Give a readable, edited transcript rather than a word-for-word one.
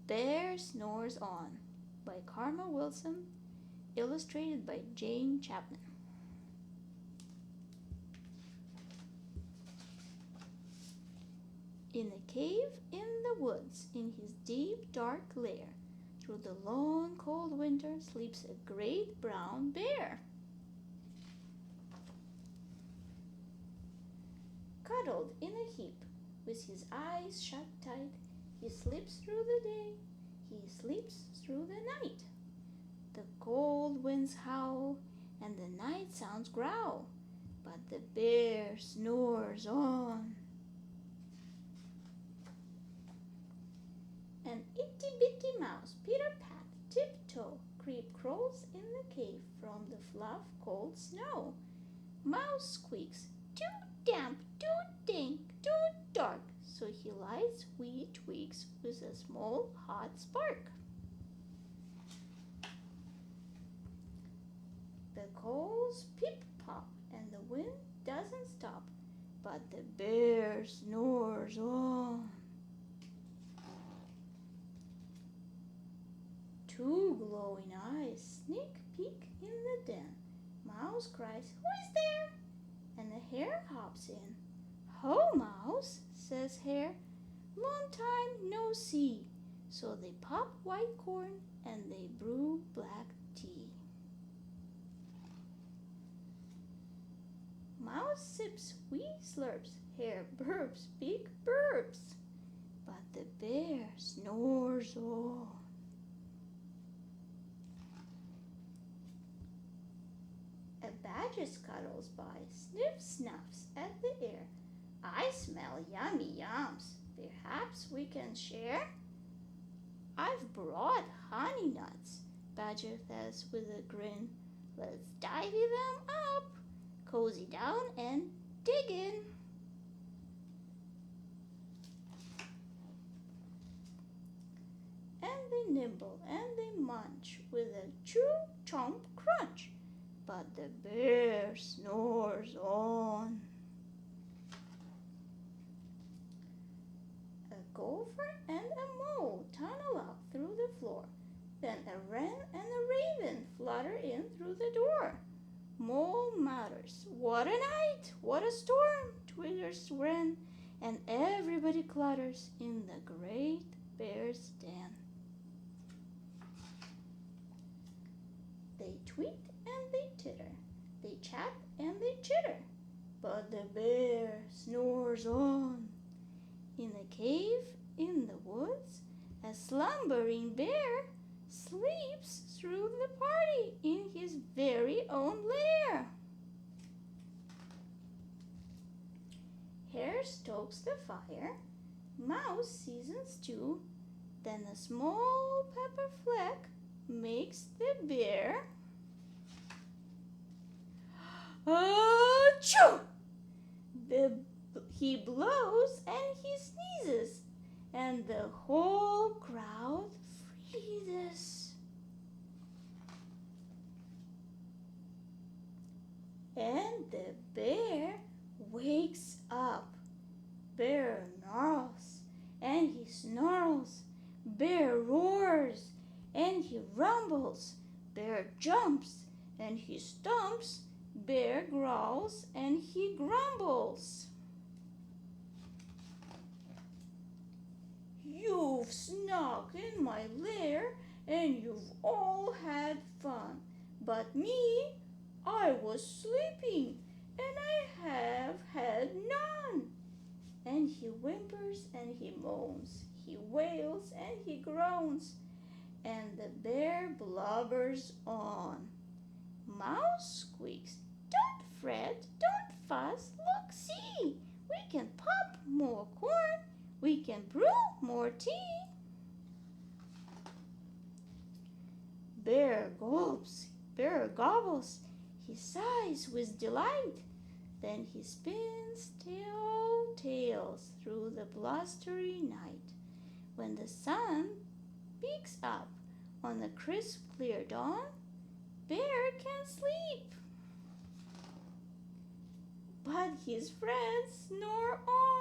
Bear Snores On by Karma Wilson, illustrated by Chapman. In a cave in the woods, in his deep dark lair, through the long cold winter sleeps a great brown bear. Cuddled in a heap, with his eyes shut tight, he sleeps through the day, he sleeps through the night. The cold winds howl, and the night sounds growl, but the bear snores on. An itty-bitty mouse, Peter-Pat, tiptoe, crawls in the cave from the fluff cold snow. Mouse squeaks, too damp, too dank, too dark, so he lights wee twigs with a small hot spark. The coals pip-pop and the wind doesn't stop, but the bear snores on. Two glowing eyes sneak peek in the den. Mouse cries, "Who is there?" And the hare hops in. "Ho, Mouse," says Hare, "long time no see." So they pop white corn and they brew black tea. Mouse sips wee slurps, Hare burps big burps, but the bear snores on. A badger scuttles by, sniff-snuffs at the air. "I smell yummy yums. Perhaps we can share?" "I've brought honey nuts," Badger says with a grin. "Let's divvy them up, cozy down and dig in." And they nibble and they munch with a chew, chomp, crunch, but the bear snores on. A gopher and a mole tunnel up through the floor. Then a wren and a raven flutter in through the door. Mole mutters, "What a night, what a storm," twitters wren, and everybody clutters in the great bear's den. They tweet and they titter, they chat and they chitter, but the bear snores on. In a cave in the woods, a slumbering bear sleeps through the party in his very own lair. Hare stokes the fire, Mouse seasons stew, then a small pepper fleck makes the bear achoo! He blows and he sneezes, and the whole crowd freezes. And the bear wakes up. Bear gnarls and he snarls. Bear roars and he rumbles. Bear jumps and he stomps. Bear growls and he grumbles. "You've snuck in my lair and you've all had fun, but me, I was sleeping and I have had none." And he whimpers and he moans, he wails and he groans, and the bear blubbers on. Mouse squeaks, "Don't fret, don't fuss, look, see, we can pop more corn, we can brew more tea." Bear gulps, bear gobbles, he sighs with delight, then he spins tall tales through the blustery night. When the sun peeks up on the crisp clear dawn, Bear can sleep, but his friends snore on.